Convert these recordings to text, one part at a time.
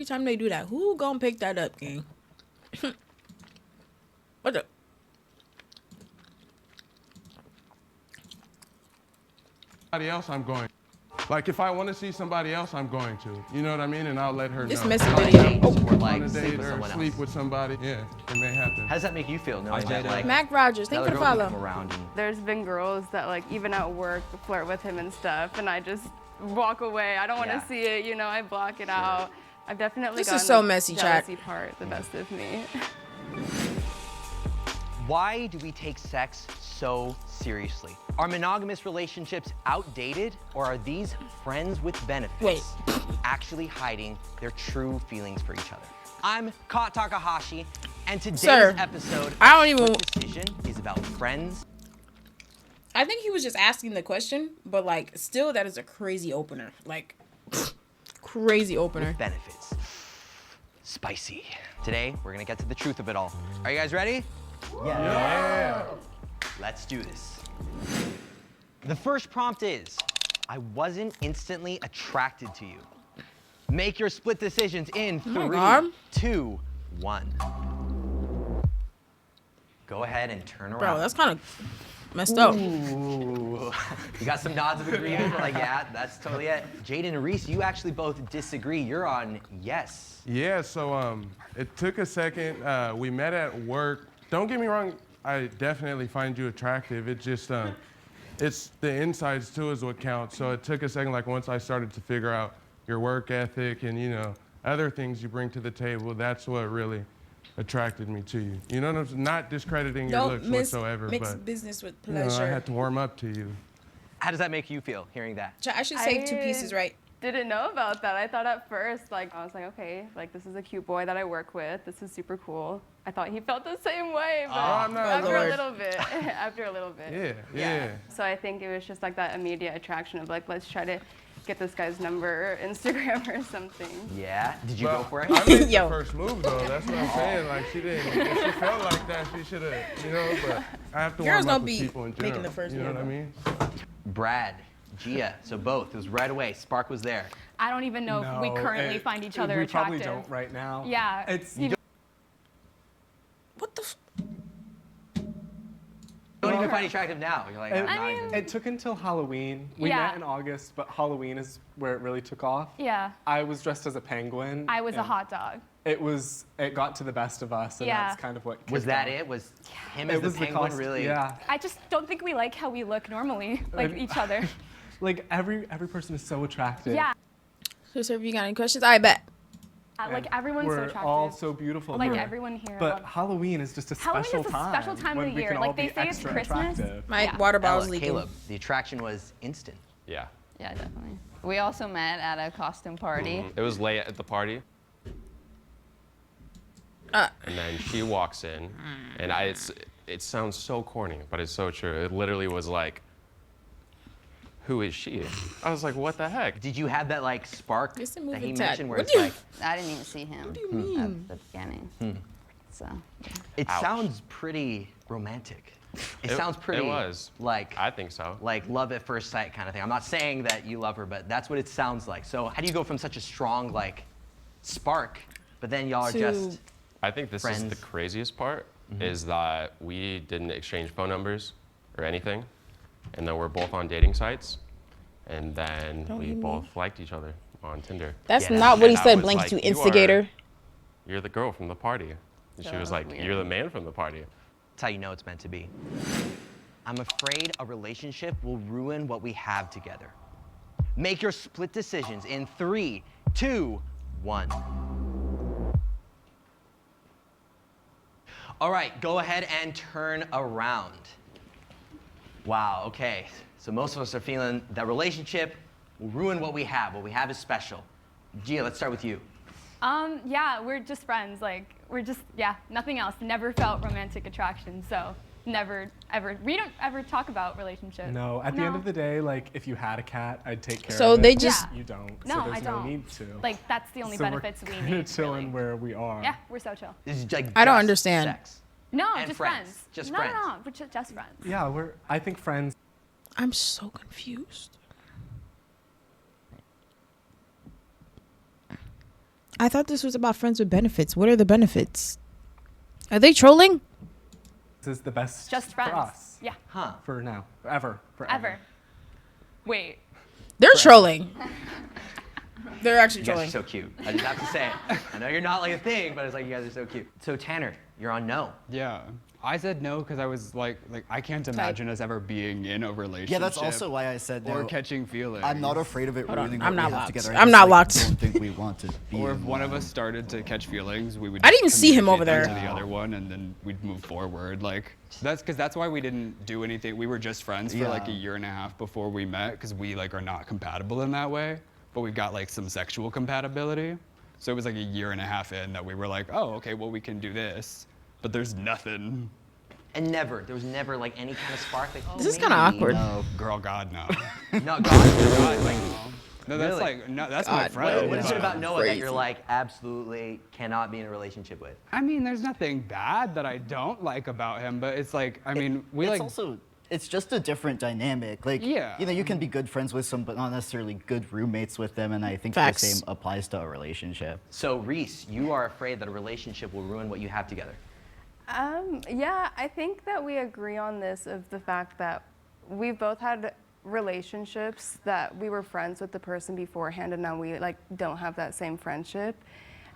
Every time they do that, who gonna pick that up, gang? What the? Somebody else, I'm going. Like, if I want to see somebody else, I'm going to. You know what I mean? And I'll let her This know. messy On a video. date, Oh. or like on a sleep date with or someone sleep else. with somebody. Yeah, it may happen. How does that make you feel knowing that like Mac Rogers, thank you another for girl can follow. come around and There's been girls that like even at work flirt with him and stuff, and I just walk away. I don't want to see it, you know. I block it out. I've definitely This gotten is so the messy, chat. jealousy part the best of me. Why do we take sex so seriously? Are monogamous relationships outdated, or are these friends with benefits Wait. actually hiding their true feelings for each other? I'm Kat Takahashi, and today's Sir, episode I don't of even- Split Decision is about friends. I think he was just asking the question, but like, still, that is a crazy opener. Like, crazy opener. with benefits. Spicy. Today, we're gonna get to the truth of it all. Are you guys ready? Yeah. Let's do this. The first prompt is, I wasn't instantly attracted to you. Make your split decisions in my 3, God. 2, 1. Go ahead and turn around. Bro, that's kind of messed up. Ooh. You got some nods of agreement, like, yeah, that's totally it. Jaden and Reese, you actually both disagree. You're on yes. Yeah, so it took a second. We met at work. Don't get me wrong, I definitely find you attractive. It just, it's the insides too is what counts. So it took a second, like once I started to figure out your work ethic and, you know, other things you bring to the table, that's what really attracted me to you. You know what I'm saying? Not discrediting your Don't looks whatsoever, mix but business with you know, I pleasure. had to warm up to you. How does that make you feel, hearing that? I should save two I pieces, right? Didn't know about that. I thought at first, like, I was like, okay, like this is a cute boy that I work with. This is super cool. I thought he felt the same way, but I'm not after Lord. a little bit, after a little bit. Yeah. So I think it was just like that immediate attraction of like, let's try to get this guy's number, or Instagram or something. Yeah? Did you Well, go for it? I made Yo. the first move though. That's what I'm saying. Like she didn't. If she felt like that, she should have. You know. But I have to Girls warm don't up with be people in general. making the first You know move. what I mean? Brad, Gia, so both. It was right away. Spark was there. I don't even know if we currently find each other we attractive. We probably don't right now. Yeah. It's What the? Don't even find attractive now. You're like, it, I'm not even. it took until Halloween. We Yeah. met in August, but Halloween is where it really took off. Yeah. I was dressed as a penguin. I was a and hot dog. It got to the best of us, and Yeah. that's kind of what Was kicked that off. it? Was him It as the was penguin cost- really? Yeah. I just don't think we like how we look normally, like each other. Like every person is so attractive. Yeah. So, sir, if you got any questions, I bet. Like everyone's We're so attractive. all so beautiful. like here. everyone here. But loves- Halloween is just a Halloween special is a time. special time of when the we year. can Like, all they be say it's extra Christmas. attractive. My Yeah. water bottle's Ella, leaking. Caleb, the attraction was instant. Yeah. Yeah, definitely. We also met at a costume party. It was late at the party, and then she walks in, and it sounds so corny, but it's so true. It literally was like, who is she? I was like, what the heck? Did you have that like spark It's a that moving he tad. mentioned where What it's do you- like, I didn't even see him do you mean? at the beginning. So, it Ouch. sounds pretty romantic. It sounds pretty It was. like I think so. like love at first sight kind of thing. I'm not saying that you love her, but that's what it sounds like. So how do you go from such a strong like spark, but then y'all are To- just I think this is Friends. the craziest part, is that we didn't exchange phone numbers or anything, and then we're both on dating sites, and then we hit me. both liked each other on Tinder. That's Yeah, not what he and I said. was Blank like, to "You instigator. You're the girl from the party. And she was like, weird. you're the man from the party. That's how you know it's meant to be. I'm afraid a relationship will ruin what we have together. Make your split decisions in 3, 2, 1. All right, go ahead and turn around. Wow, okay. So most of us are feeling that relationship will ruin what we have. What we have is special. Gia, let's start with you. Yeah, we're just friends. Like, we're just, yeah, nothing else. Never felt romantic attraction, so never, ever. We don't ever talk about relationships. No, at the end of the day, like if you had a cat, I'd take care So of it. they just- Yeah. You don't. No, so there's I don't. no need to. Like, that's the only so benefits we're we kinda need. chilling really. where we are. Yeah, we're so chill. This is like I don't just understand. Sex. No, And just friends. friends. Just no, friends. No, we're just friends. Yeah, I think friends. I'm so confused. I thought this was about friends with benefits. What are the benefits? Are they trolling? This is the best Just for friends. us. Yeah. Huh. For now. Forever. Ever. Wait. They're trolling. They're actually You guys are trolling. so cute. I just have to say it. I know you're not like a thing, but it's like you guys are so cute. So Tanner, you're on no. Yeah. I said no because I was like I can't imagine us ever being in a relationship. Yeah, that's also why I said no. Or catching feelings. I'm not afraid of it ruining I'm what not we have locked. together. I'm not locked. I don't think we want to be. Or if in one of one. us started to catch feelings, we would. I didn't even see him over communicate there. that to the other one, and then we'd move forward. Like that's why we didn't do anything. We were just friends for like a Yeah. year and a half before we met, because we like are not compatible in that way. But we've got like some sexual compatibility. So it was like a year and a half in that we were like, oh, okay, well we can do this, but there's nothing. And there was never like any kind of spark. Like, oh, This is kind of maybe. awkward. No. Girl, God, no. No, God. God, like, no, that's Really? like, no, that's my God, friend. What is it about Noah that Crazy. you're like absolutely cannot be in a relationship with? I mean, there's nothing bad that I don't like about him, but it's like, I mean, we It's like. also, it's just a different dynamic. Like, Yeah. you know, you can be good friends with some, but not necessarily good roommates with them. And I think Facts. the same applies to a relationship. So Reese, you are afraid that a relationship will ruin what you have together. Yeah, I think that we agree on this of the fact that we've both had relationships that we were friends with the person beforehand, and now we like don't have that same friendship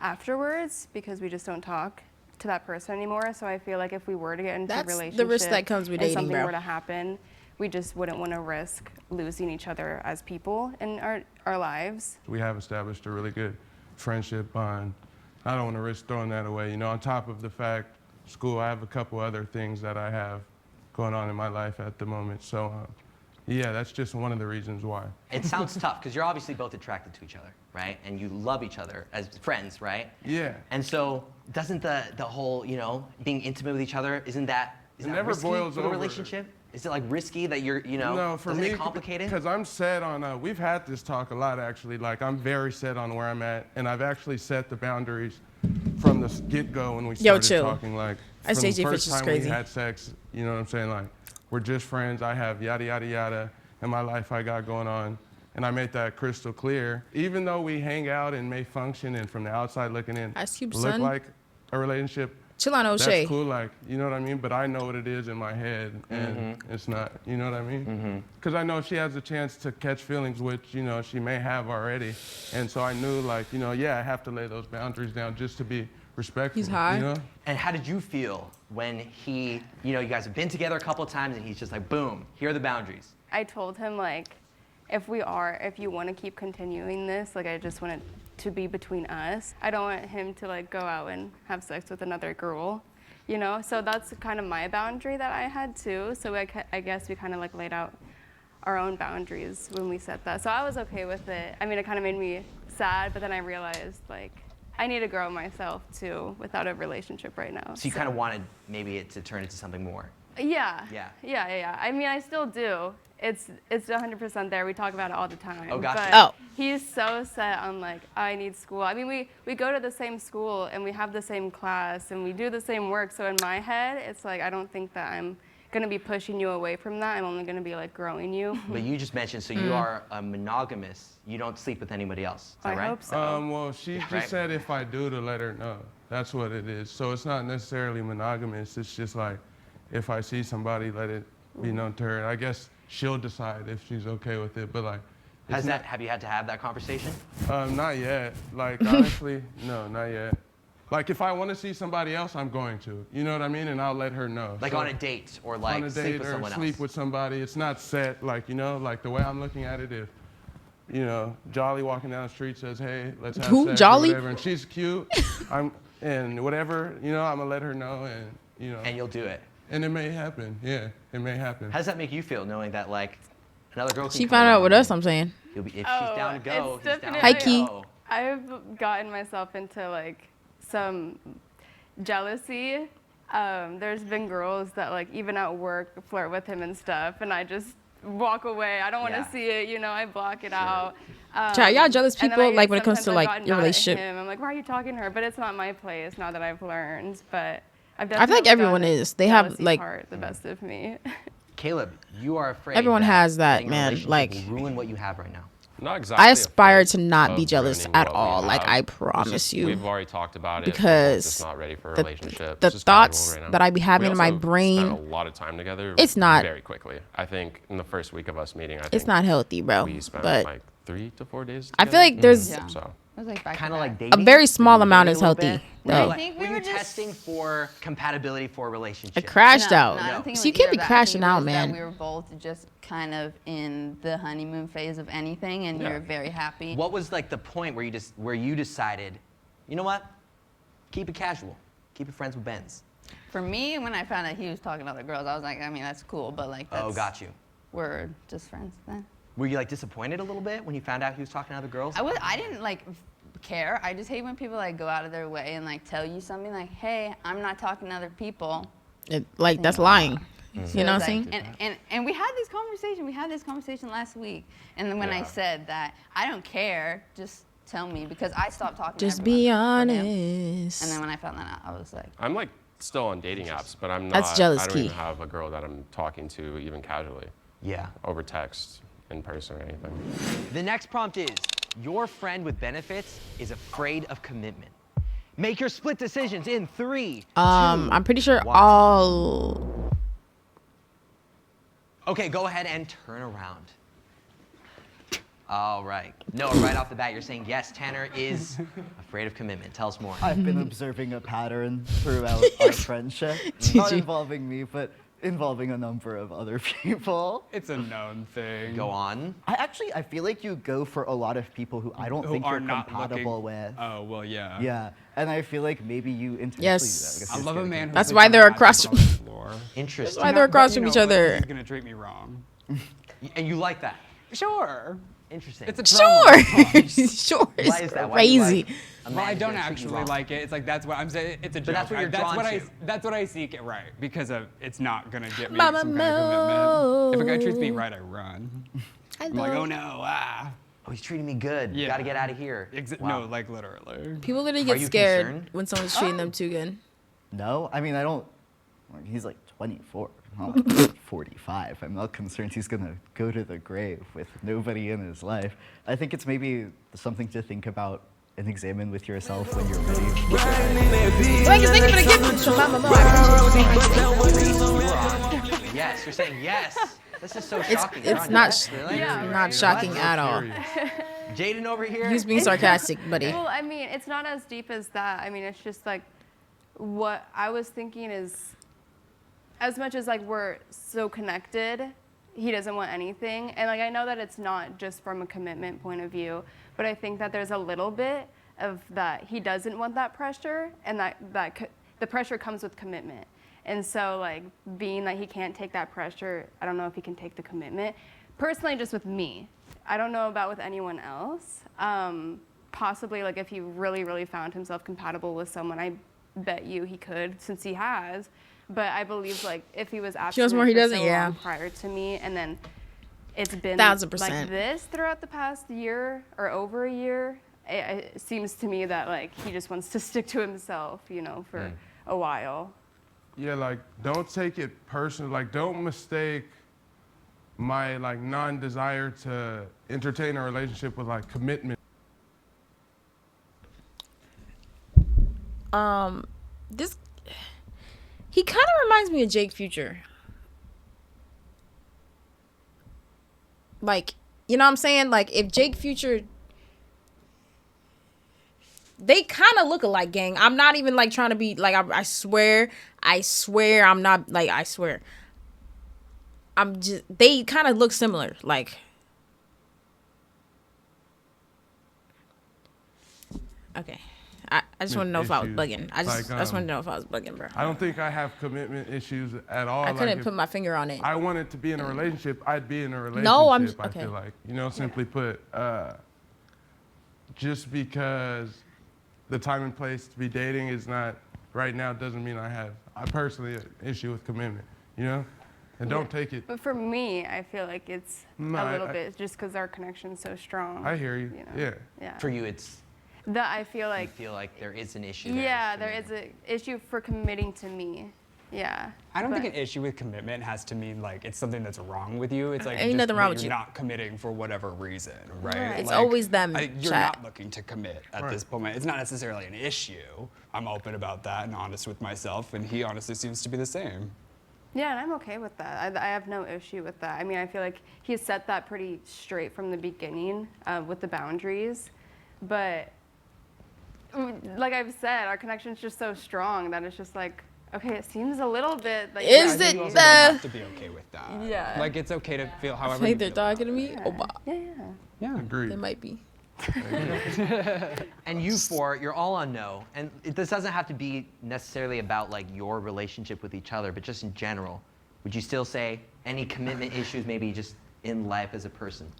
afterwards because we just don't talk to that person anymore. So I feel like if we were to get into That's a the relationship risk that comes with and dating, something bro. were to happen, we just wouldn't want to risk losing each other as people in our lives. We have established a really good friendship bond. I don't want to risk throwing that away. You know, on top of the fact, school, I have a couple other things that I have going on in my life at the moment. So, yeah, that's just one of the reasons why. It sounds tough because you're obviously both attracted to each other, right? And you love each other as friends, right? Yeah. And so doesn't the whole, you know, being intimate with each other, isn't that never risky boils for the over. relationship? Is it like risky that you're, you know, No, for doesn't me, it complicate it? because I'm set on, we've had this talk a lot actually, like I'm very set on where I'm at, and I've actually set the boundaries from the get-go when we Yo, started chill. talking, like I from say the J. first Fish is time crazy. we had sex, you know what I'm saying, like we're just friends, I have yada, yada, yada in my life I got going on, and I made that crystal clear. Even though we hang out and may function and from the outside looking in, Ice Cube, look son. like a relationship, Chill on O'Shea. that's cool, like, you know what I mean? But I know what it is in my head, and it's not, you know what I mean? Because I know she has a chance to catch feelings, which, you know, she may have already. And so I knew, like, you know, yeah, I have to lay those boundaries down just to be respectful. He's high. You know? And how did you feel when he, you know, you guys have been together a couple times and he's just like, boom, here are the boundaries. I told him like, if you want to keep continuing this, like I just want it to be between us. I don't want him to like go out and have sex with another girl, you know? So that's kind of my boundary that I had too. So I guess we kind of like laid out our own boundaries when we set that. So I was okay with it. I mean, it kind of made me sad, but then I realized like, I need to grow myself too without a relationship right now. So you kind of wanted maybe it to turn into something more. Yeah. Yeah. Yeah. I mean, I still do. It's 100% there. We talk about it all the time. Oh, gotcha. But Oh. he's so set on like, I need school. I mean, we go to the same school and we have the same class and we do the same work. So in my head, it's like, I don't think that I'm gonna be pushing you away from that. I'm only gonna be like growing you. But you just mentioned, so you are a monogamous. You don't sleep with anybody else. Is that I right? hope so. Well, she just Right. said if I do to let her know. That's what it is. So it's not necessarily monogamous. It's just like, if I see somebody, let it be known to her. I guess she'll decide if she's okay with it. But like, it's Have you had to have that conversation? not yet. Like, honestly, no, not yet. Like, if I want to see somebody else, I'm going to. You know what I mean? And I'll let her know. Like So, on a date or like on a sleep date with or someone sleep else? with somebody. It's not set. Like, you know, like the way I'm looking at it, if, you know, Jolly walking down the street says, hey, let's have Who? sex Jolly? or whatever, and she's cute, and whatever, you know, I'm going to let her know, and, you know. And you'll do it. And it may happen. Yeah, it may happen. How does that make you feel knowing that like another girl can She come found out with around us, I'm saying. If she's Oh, down to go, it's he's down to Hi, definitely- Key. go. I've gotten myself into like some jealousy. There's been girls that like even at work flirt with him and stuff, and I just walk away. I don't want to Yeah. see it, you know. I block it out. Child, y'all jealous and then people, I- like, when it comes to, sometimes I've like, gotten your mad at relationship? him. I'm like, why are you talking to her? But it's not my place now that I've learned. But I've I feel like definitely everyone gotten is. They have, jealousy like- part the best of me. Caleb, you are afraid Everyone has that, getting a man, relationship like- will ruin what you have right now. Not exactly. I aspire afraid to not be of jealous ruining at what we all. Like, have. I It's promise just- you. We've already talked about it. We're both Because just not ready for a the- relationship. the It's just casual thoughts right now. that I be having We in my also brain, spent a lot of time together. it's not- very quickly. I think in the first week of us meeting, I think It's not healthy, bro. we spent But like 3 to 4 days. I feel like there's Yeah. So It was like back Kind to of back. like dating. a very small amount Dating is a little healthy, bit? though. I think Were we you were just testing for compatibility for a relationship? I crashed No, out. no, I don't think it So you was can't be either of that. I crashing think it out, was that man. we were both just kind of in the honeymoon phase of anything, and Yeah. you're very happy. What was like the point where you decided, you know what? Keep it casual. Keep it friends with Benz. For me, when I found out he was talking to other girls, I was like, I mean, that's cool, but like, that's, Oh, got you. we're just friends then. Were you like disappointed a little bit when you found out he was talking to other girls? I didn't like care. I just hate when people like go out of their way and like tell you something like, hey, I'm not talking to other people. Like, that's lying. You know what I'm It's saying? like- and we had this conversation. We had this conversation last week. And then when I Yeah. said that I don't care, just tell me, because I stopped talking to Just everyone be but him. honest. And then when I found that out, I was like, I'm like still on dating apps, but I'm not. That's jealous I don't key. even have a girl that I'm talking to even casually Yeah. over text, in person, or anything. The next prompt is, your friend with benefits is afraid of commitment. Make your split decisions in 3, 2, I'm pretty sure 1. all. Okay, go ahead and turn around. All right. Noah, right off the bat, you're saying yes, Tanner is afraid of commitment. Tell us more. I've been observing a pattern throughout our friendship, not involving me, but involving a number of other people. It's a known thing. Go on. I feel like you go for a lot of people who I don't Who think are you're not compatible looking. with. Oh, well, yeah. Yeah, and I feel like maybe you intentionally Yes. do that. I love a man who's That's like why they're not across- on the floor. Interesting. Why they're across But, from you each know, but other. He's gonna treat me wrong. And you like that? Sure. Interesting. It's a drama Sure. response. Sure. It's Why is that? Why do you crazy. like a man Well, I who's don't gonna treat you actually wrong? like it. It's like that's what I'm saying. It's a joke. that's what you're drawn to. That's what I seek it right because it's not gonna get me Mama some kind of commitment. If a guy treats me Mo. right, I run. I I'm like, love- oh no, ah. Oh, he's treating me good. Yeah. Gotta get out of here. Wow. No, like literally. People literally Are get you scared concerned? when someone's treating them too good. No, I mean I don't. He's like 24. I'm like 45. I'm not concerned he's gonna go to the grave with nobody in his life. I think it's maybe something to think about and examine with yourself when you're ready. Thank you for the gift from Mama Mo. I appreciate you. Yes, you're saying yes. This is so It's shocking. You're it's on not yes, really? not shocking at all. Jaden over here. He's being sarcastic, buddy. Well, I mean, it's not as deep as that. I mean, it's just like what I was thinking is, as much as like we're so connected, he doesn't want anything. And like I know that it's not just from a commitment point of view, but I think that there's a little bit of that he doesn't want that pressure, and the pressure comes with commitment. And so like being that he can't take that pressure, I don't know if he can take the commitment. Personally, just with me, I don't know about with anyone else. Possibly like if he really, really found himself compatible with someone, I bet you he could, since he has. But I believe like if he was absent more he for doesn't, so yeah. long prior to me, and then it's been 1000%. like this throughout the past year or over a year, it seems to me that like he just wants to stick to himself, you know, for a while. Yeah, like, don't take it personal. Like, don't mistake my, like, non-desire to entertain a relationship with, like, commitment. This he kind of reminds me of Jake Future. Like, you know what I'm saying? Like, if Jake Future, they kind of look alike, gang. I'm not even like trying to be like, I swear I'm not like, I swear. I'm just, they kind of look similar. Like, okay. I just want to know if I was Issues. bugging. I just Like, want to know if I was bugging, bro. I don't think I have commitment issues at all. I Like, couldn't if put my finger on it. I wanted to be in a relationship, I'd be in a relationship. No, I'm I okay. feel like, you know, simply put, just because the time and place to be dating is not right now doesn't mean I personally an issue with commitment, you know? And don't take it. But for me, I feel like it's No, a little I- bit just because our connection's so strong. I hear you. know? Yeah. Yeah. For you, it's That I feel you like. feel like there is an issue there. Yeah, there is an issue for committing to me. Yeah. I don't think but- an issue with commitment has to mean like it's something that's wrong with you. It's like Ain't just nothing wrong that with you're you. not committing for whatever reason, right? Right. It's always them, You're chat. not looking to commit at this point. It's not necessarily an issue. I'm open about that and honest with myself, and he honestly seems to be the same. Yeah, and I'm okay with that. I have no issue with that. I mean, I feel like he set that pretty straight from the beginning with the boundaries. But like I've said, our connection's just so strong that it's just like, okay, it seems a little bit like. Is I think it you also the- don't have to be okay with that. Yeah. Like it's okay to feel however Hey, you they're feel. talking to me. Oh, wow. Yeah. Yeah. Agreed. They might be. And you four, you're all on no. And this doesn't have to be necessarily about like your relationship with each other, but just in general. Would you still say any commitment issues, maybe just in life as a person?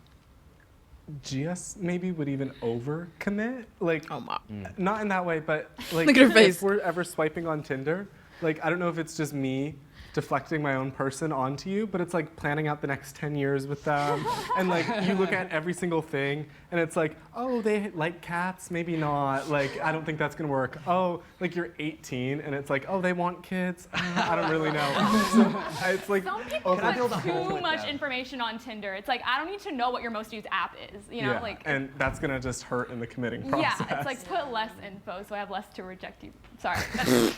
GS maybe would even overcommit. Like, Oh, my. not in that way, but like, Look at her face. if we're ever swiping on Tinder, like, I don't know if it's just me deflecting my own person onto you, but it's like planning out the next 10 years with them. And like, you look at every single thing and it's like, oh, they like cats, maybe not. Like, I don't think that's gonna work. Oh, like you're 18 and it's like, oh, they want kids. I don't really know. So it's like, Some people Can I build a put home too with much them? information on Tinder. It's like, I don't need to know what your most used app is, you know? yeah, Like, and that's gonna just hurt in the committing process. yeah, it's like put less info so I have less to reject you. Sorry. That's-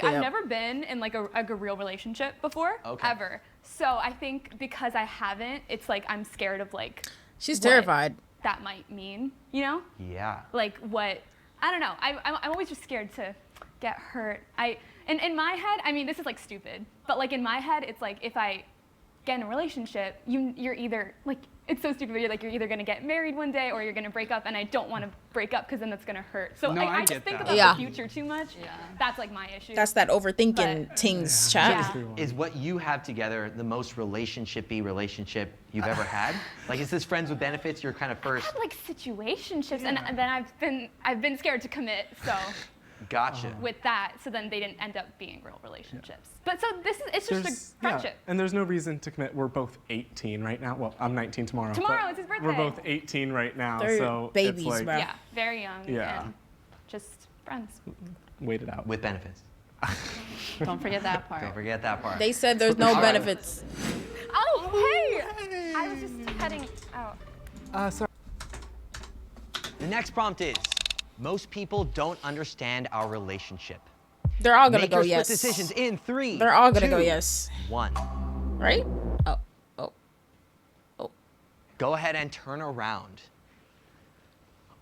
Yeah. I've never been in like a real relationship before, Okay. ever. So I think because I haven't, it's like I'm scared of like She's what terrified. that might mean, you know? Yeah. Like what, I don't know. I'm always just scared to get hurt. And in my head, I mean, this is like stupid, but like in my head, it's like if I get in a relationship, you're either like, it's so stupid, but you're like, you're either gonna get married one day or you're gonna break up, and I don't wanna break up because then that's gonna hurt. So No, I I just get think that. about Yeah. the future too much. Yeah. That's like my issue. That's that overthinking But- things, chat. Yeah. Is what you have together the most relationship-y relationship you've ever had? Like, is this friends with benefits your kind of I've first? had like situationships, and then I've been scared to commit. So Gotcha. with that, so then they didn't end up being real relationships. But so it's just There's- a friendship. Yeah, and there's no reason to commit. We're both 18 right now. Well, I'm 19 tomorrow. Tomorrow but is his We're birthday. both 18 right now, They're so babies, it's like, bro. Yeah, very young. Yeah. And just friends. wait it out. With benefits. Don't forget that part. Don't forget that part. They said there's no All right. benefits. Oh, hey! I was just heading out. Sorry. The next prompt is, most people don't understand our relationship. They're all gonna Make go your yes. split decisions in 3, They're all gonna go 2, yes. 1. Right? Oh. Go ahead and turn around.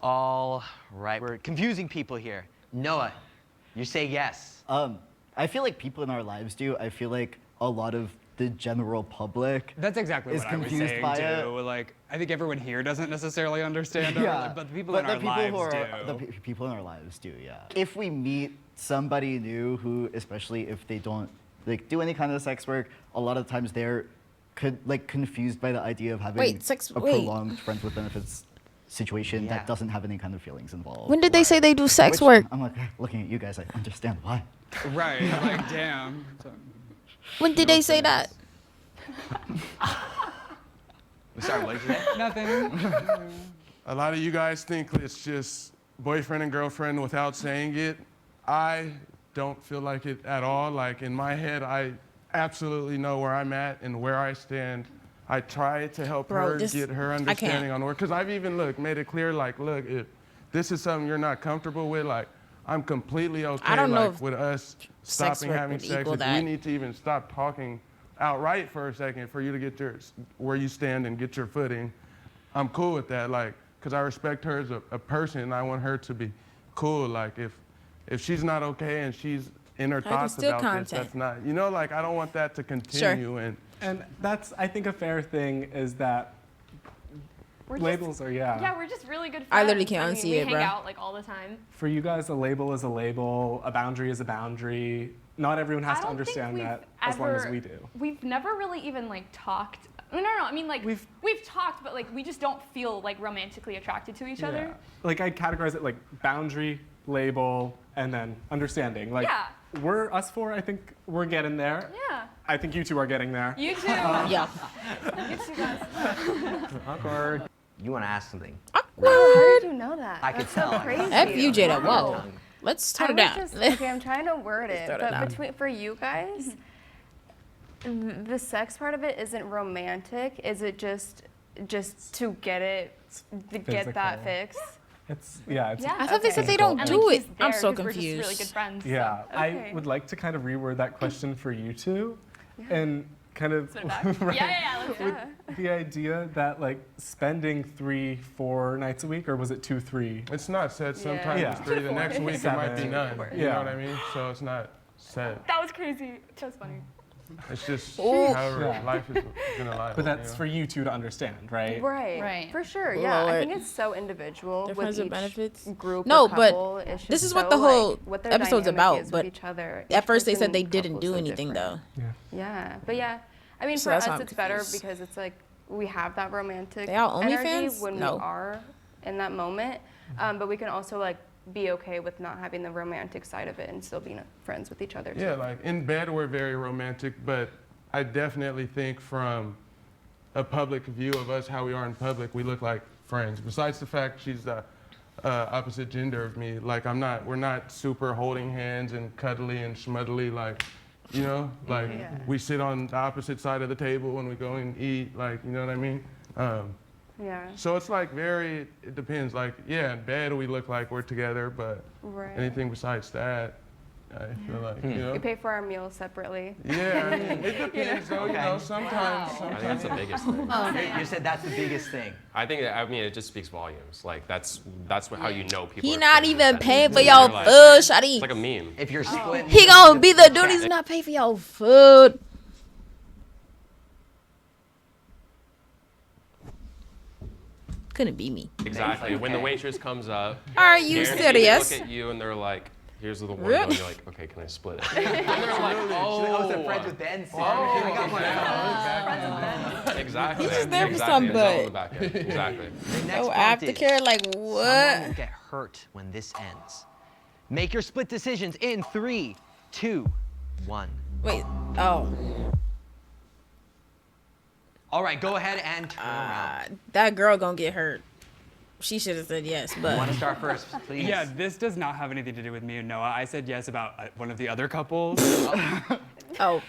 All right, we're confusing people here. Noah, you say yes. I feel like people in our lives do. I feel like a lot of the general public That's exactly is what I was confused saying by too. it. Like, I think everyone here doesn't necessarily understand, but the people in our lives do. People in our lives do, yeah. If we meet somebody new who, especially if they don't like do any kind of sex work, a lot of times they're confused by the idea of having Wait, a prolonged friends with benefits situation Yeah. that doesn't have any kind of feelings involved. When did they say they do sex Which, work? I'm like looking at you guys. I understand why. Right, like, damn. So- When did they say that? Sorry, what did you say? Nothing. A lot of you guys think it's just boyfriend and girlfriend without saying it. I don't feel like it at all. Like in my head, I absolutely know where I'm at and where I stand. I try to help Bro, her this- get her I can't. understanding on work. Because I've even made it clear, like, look, if this is something you're not comfortable with, like, I'm completely okay don't know like, if with us sex stopping work having would sex. equal If we that. need to even stop talking outright for a second for you to get where you stand and get your footing, I'm cool with that. Like, because I respect her as a person and I want her to be cool. Like, if she's not okay and she's in her can thoughts steal about content. this, that's not, like, I don't want that to continue. And that's, I think, a fair thing is that We're just- labels are, Yeah, we're just really good friends. I literally can't mean, unsee we it, hang bro. out like all the time. For you guys, a label is a label, a boundary is a boundary. Not everyone has I to don't think understand we've that as long as ever- we do. We've never really even like talked. No. I mean, like We've- we've talked, but like we just don't feel like romantically attracted to each other. Like, I'd categorize it like boundary, label, and then understanding. Like, Yeah. we're us four, I think we're getting there. Yeah. I think you two are getting there. You too. Yeah. You two guys. You want to ask something? How did you know that? I could That's tell. so crazy. F you, Jada. Whoa. Let's tone I it was down. just, okay, I'm trying to word it, throw it down. but for you guys, the sex part of it isn't romantic. Is it just to get it, to get that Physical. fixed? It's I thought they said they don't And, do like, it. he's I'm there so 'cause we're just confused. really good friends. so. Yeah, Okay. I would like to kind of reword that question for you two, and kind of Spin it back. right, Yeah, let's do it. the idea that like spending 3-4 nights a week, or was it 2-3? It's not set. Sometimes Yeah. it's 3. The next week it might be 7. none. You Yeah. know what I mean? So it's not set. That was crazy. That's funny. It's just Ooh. however Yeah. life is gonna lie. But that's for you two to understand, right? Right. Right. For sure. Yeah. I Lord. think it's so individual Their with friends with each benefits? group. No, or but couple. It's this just is what so, the whole like, what their episode's dynamic about, is but with each other. At Each first they said person they didn't couple's do so anything different. though. Yeah, but yeah, I mean, So for that's us, why I'm it's better confused. because it's like we have that romantic They all energy OnlyFans? when No. we are in that moment, but we can also like be okay with not having the romantic side of it and still being friends with each other. Too. Yeah, like in bed we're very romantic, but I definitely think from a public view of us, how we are in public, we look like friends. Besides the fact she's the opposite gender of me, like we're not super holding hands and cuddly and schmuddly, like, you know, like we sit on the opposite side of the table when we go and eat, like, you know what I mean? Yeah. So it's like it depends. Like, yeah, in bed we look like we're together, but Right. anything besides that, I feel like, you know. We pay for our meals separately. Yeah, I mean, it depends though, you know, I think that's the biggest thing. You said that's the biggest thing. I think it just speaks volumes. Like that's how you know people. He are not friends even with paying for them. your They're like- food, shawty. It's like a meme. If you're split, He gonna be the dude. He's not paying for your food. Couldn't be me. Exactly. When the waitress comes up, Are you guaranteed serious? They look at you and they're like, "Here's the one." Really? And you're like, "Okay, can I split it?" And they're like, Oh, so friends with Ben. I got one. Exactly. He's just there for Exactly. some It's all on butt. the back end. Exactly. The next Oh, prompt is, aftercare, like someone will what? get hurt when this ends. Make your split decisions in 3, 2, 1. Wait. Oh, All right, go ahead and turn around. that girl gonna get hurt. She should have said yes, You want but to start first, please? Yeah, this does not have anything to do with me and Noah. I said yes about one of the other couples. oh,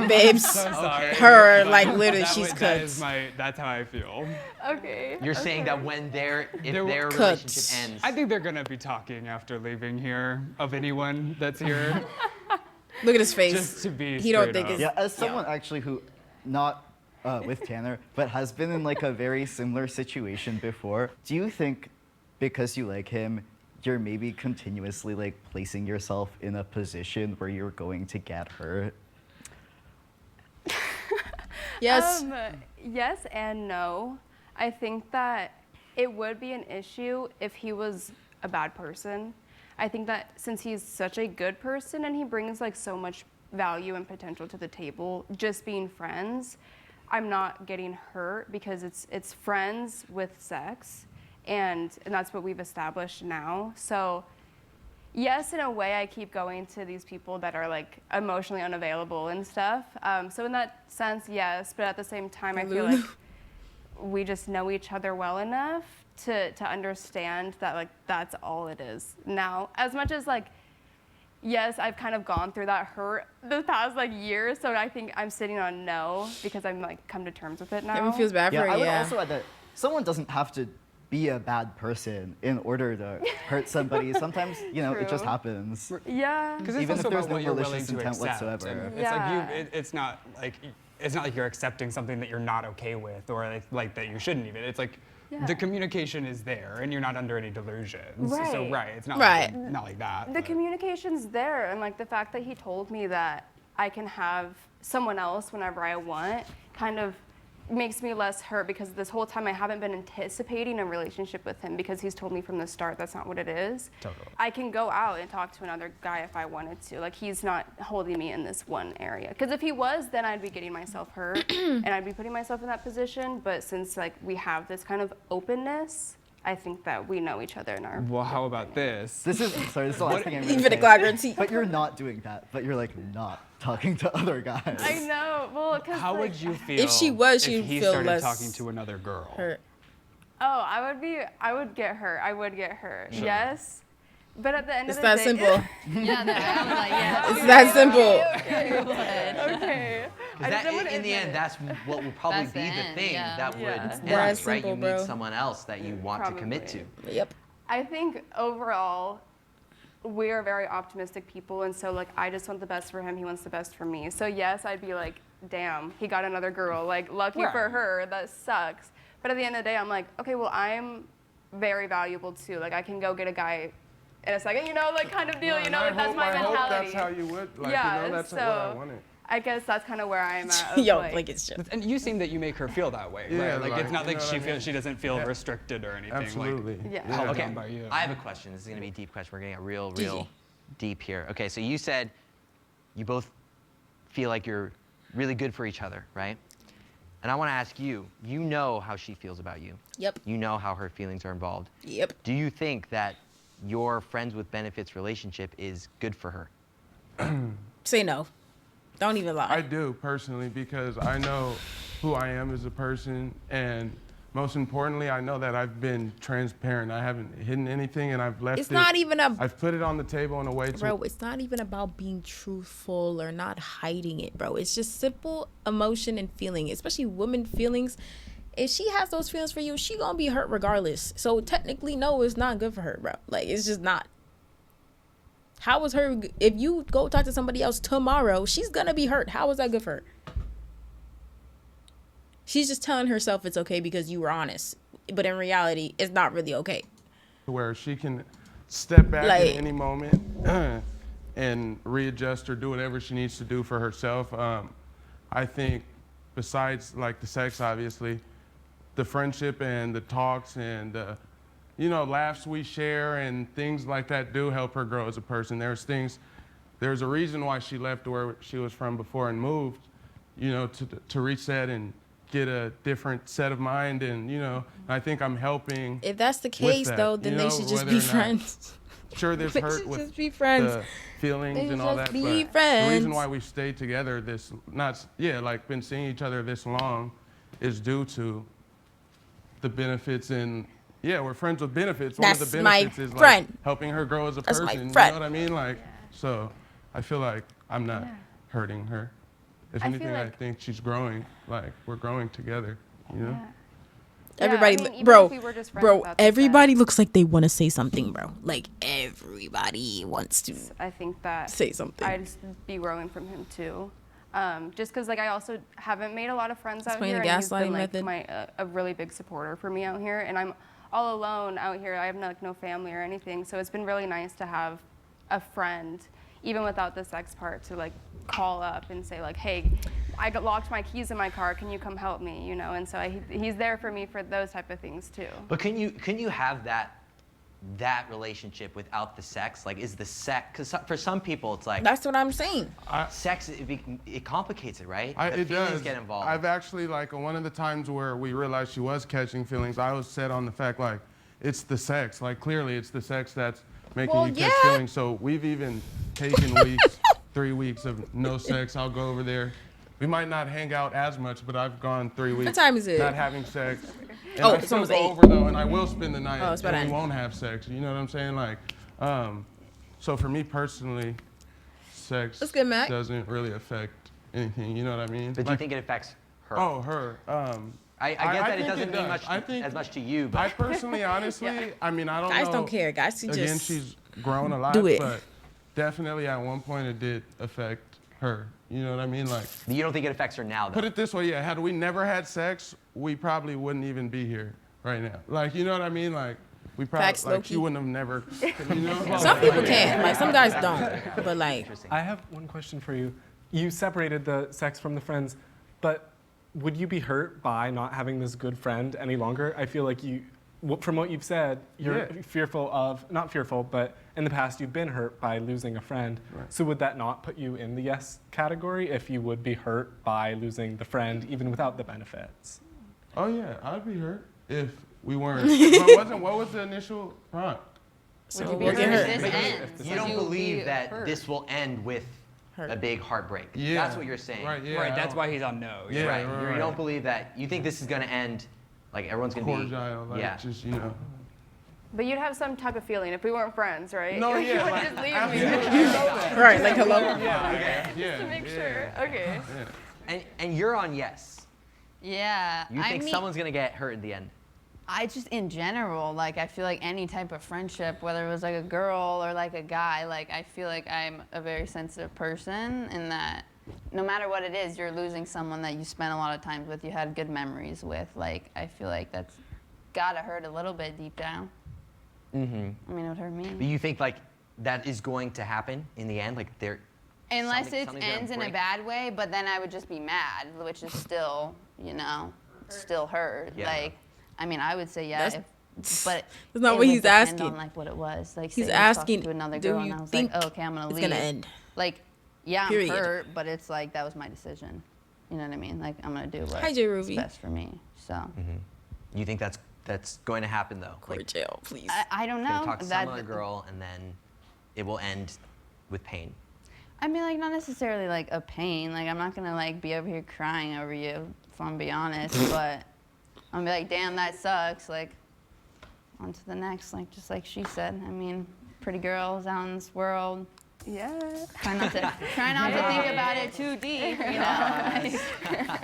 babes, I'm sorry. her But like literally, that she's was- that is cooked. that's how I feel. Okay. You're saying that when if They're their cooked. relationship ends, I think they're gonna be talking after leaving here of anyone that's here. Look at his face. Just to be He don't straight think up. it's Yeah, as someone actually who, not with Tanner, but has been in like a very similar situation before, do you think because you like him, you're maybe continuously like placing yourself in a position where you're going to get hurt? yes. Yes and no. I think that it would be an issue if he was a bad person. I think that since he's such a good person and he brings like so much value and potential to the table, just being friends, I'm not getting hurt because it's friends with sex, and that's what we've established now. So yes, in a way, I keep going to these people that are like emotionally unavailable and stuff. So in that sense, yes, but at the same time, I feel like we just know each other well enough to understand that like that's all it is now. As much as like, yes, I've kind of gone through that hurt the past like year, so I think I'm sitting on no because I'm like come to terms with it now. Everyone feels bad Yeah, for her. I would Yeah. also add that someone doesn't have to be a bad person in order to hurt somebody. Sometimes, you know, it just True. happens. Yeah. Because it's Even if also there's about no what you're willing malicious to intent accept. whatsoever. And Yeah. it's not like you're accepting something that you're not okay with or like that you shouldn't even. It's like Yeah. the communication is there and you're not under any delusions. So Right. it's not Right. not like that. The but- communication's there, and like the fact that he told me that I can have someone else whenever I want kind of makes me less hurt because this whole time I haven't been anticipating a relationship with him because he's told me from the start that's not what it is. Totally. I can go out and talk to another guy if I wanted to. Like he's not holding me in this one area. Because if he was, then I'd be getting myself hurt and I'd be putting myself in that position. But since like we have this kind of openness, I think that we know each other in our. Well, how about this? This is the last thing I'm Even gonna the say. clock tea. But you're not doing that. But you're like not talking to other guys. I know. Well, because How would you feel If she was, she'd if he feel started less talking to another girl? hurt. Oh, I would get hurt. I would get hurt. Yes, But at the end It's of the that day, simple. Yeah, I was like, yeah. It's that simple. Okay. I Because just don't wanna in the admit end, it. that's what will probably That's be the the end, thing yeah. that would Yeah. end that this, right? simple, You meet bro. someone else that you want to commit to. Probably. Yep. I think overall, we are very optimistic people, and so like I just want the best for him. He wants the best for me. So yes, I'd be like, damn, he got another girl. Like lucky for her, that sucks. But at the end of the day, I'm like, okay, well I'm very valuable too. Like I can go get a guy in a second, you know, like kind of deal. You know, like that's my I hope mentality. that's how you would. Like, Yeah, you know, that's so- what I wanted. I guess that's kind of where I'm at. Of, Yo, like, like it's just. And you seem that you make her feel that way, Yeah, right? Like, it's like, not you like know she what I mean? she doesn't feel restricted or anything. Absolutely. Like, Yeah. held Okay, down by you. I have a question. This is going to be a deep question. We're getting real Easy. deep here. Okay, so you said you both feel like you're really good for each other, right? And I want to ask you, you know how she feels about you. Yep. You know how her feelings are involved. Yep. Do you think that your friends with benefits relationship is good for her? Say no. Don't even lie. I do personally because I know who I am as a person, and most importantly, I know that I've been transparent. I haven't hidden anything, and I've left It's it. not even a I've put it on the table in a way to. bro, it's not even about being truthful or not hiding it, bro. It's just simple emotion and feeling, especially women feelings. If she has those feelings for you, she gonna be hurt regardless. So technically, no, it's not good for her, bro. Like it's just not. How is her? If you go talk to somebody else tomorrow, she's gonna be hurt. How is that good for her? She's just telling herself it's okay because you were honest, but in reality, it's not really okay. Where she can step back Like- at any moment and readjust or do whatever she needs to do for herself. I think besides like the sex, obviously, the friendship and the talks and the, you know, laughs we share and things like that do help her grow as a person. There's a reason why she left where she was from before and moved, you know, to reset and get a different set of mind. And, you know, I think I'm helping. If that's the with case, that, though, then you they know, should just whether be or not- friends. Sure, there's They hurt should with just be friends. the feelings They and all just that, be but the friends. reason why we stayed together been seeing each other this long is due to the benefits and we're friends with benefits. One of That's the my benefits is friend. like helping her grow as a That's my person. You friend. know what I mean? Like, so I feel like I'm not hurting her. If I feel anything, I like- think she's growing. Like we're growing together. You know? Everybody, I mean, even bro, if we were just friends bro, without the everybody sex, looks like they want to say something, bro. Like everybody wants to I think that say something. I'd just be growing from him too. Just because like I also haven't made a lot of friends out Explain here, the and he's gaslighting been like method. a really big supporter for me out here, and I'm all alone out here. I have no family or anything, so it's been really nice to have a friend, even without the sex part, to like call up and say like, hey, I locked my keys in my car. Can you come help me? You know, and so he's there for me for those type of things too. But can you have that relationship without the sex? Like, is the sex? Because for some people, it's like That's what I'm saying. sex. It complicates it, right? The It feelings does. get involved. I've actually, like, one of the times where we realized she was catching feelings, I was set on the fact, like, it's the sex. Like, clearly it's the sex that's making Well, you catch yeah. feelings. So we've even taken weeks, 3 weeks of no sex. I'll go over there. We might not hang out as much, but I've gone 3 weeks time is it? not having sex. And Oh, I it's still almost go 8. over, though, and I will spend the night, Oh, it's about and we 9. won't have sex. You know what I'm saying? Like, so for me personally, sex That's good, Mac. doesn't really affect anything. You know what I mean? but do you Like, think it affects her? Oh, her. I get that it think doesn't mean does. much I think- as much to you, but I personally, honestly, I mean, I don't know. Guys don't care. Guys can Again, just she's grown a lot, do it. but definitely at one point it did affect her. You know what I mean? Like, you don't think it affects her now, though. put it this way, had we never had sex, we probably wouldn't even be here right now. Like, you know what I mean? Like, we probably, Facts, like, low-key. she wouldn't have never, you know? Some people can. Like some guys don't. But like, I have one question for you. You separated the sex from the friends, but would you be hurt by not having this good friend any longer? I feel like from what you've said, you're fearful of, not fearful, but in the past you've been hurt by losing a friend. Right. So would that not put you in the yes category if you would be hurt by losing the friend even without the benefits? Oh, yeah, I'd be hurt if we weren't. What was the initial prompt? so Would you we'll be get hurt hurt. if this ends? You don't Would believe be that hurt? this will end with Hurt. a big heartbreak. Yeah. That's what you're saying. Right, yeah. Right, that's why he's on no. Yeah. Right. right, You right. don't believe that. You think this is going to end, like everyone's going to be. Cordial, like, yeah. just, you know. But you'd have some type of feeling if we weren't friends, right? No, Like, yeah, you wouldn't like, just leave me. absolutely. You know that. Right, like hello. Yeah, Just to make sure. Okay. And you're on yes. Yeah. You think someone's gonna get hurt in the end? I just, in general, like, I feel like any type of friendship, whether it was like a girl or like a guy, like, I feel like I'm a very sensitive person in that no matter what it is, you're losing someone that you spent a lot of time with, you had good memories with. Like, I feel like that's gotta hurt a little bit deep down. Mm-hmm. I mean, it would hurt me. But you think like that is going to happen in the end? Like they're Unless it something's gonna ends in a break? bad way, but then I would just be mad, which is still, you know, still hurt. Yeah. Like, I mean, I would say yeah, but That's not it what would he's depend asking. on like what it was. Like, He's say I was asking, talking to another do girl you and I was think like, oh, okay, I'm gonna it's leave. gonna end? Like, yeah, Period. I'm hurt, but it's like that was my decision. You know what I mean? Like, I'm gonna do Hi, J. what's Ruby. best for me. So. Mm-hmm. You think that's going to happen though? Court jail, please. I don't Gonna know. talk to some other girl and then it will end with pain. I mean, like, not necessarily like a pain. Like, I'm not gonna like be over here crying over you, if I'm be honest. But I'm gonna be like, damn, that sucks. Like, on to the next. Like, just like she said. I mean, pretty girls out in this world. Yeah. Try not to think about it too deep. You know.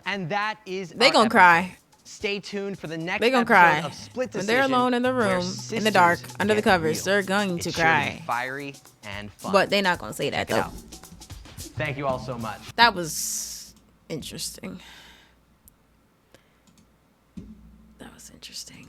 And that is They our gonna episode. cry. Stay tuned for the next They gonna episode cry. of Split When Decision. they're alone in the where room, in the dark, sisters under the get covers, real. they're going to It's sure be cry. fiery and fun. But they're not gonna say that Check it though. out. Thank you all so much. That was interesting. That was interesting.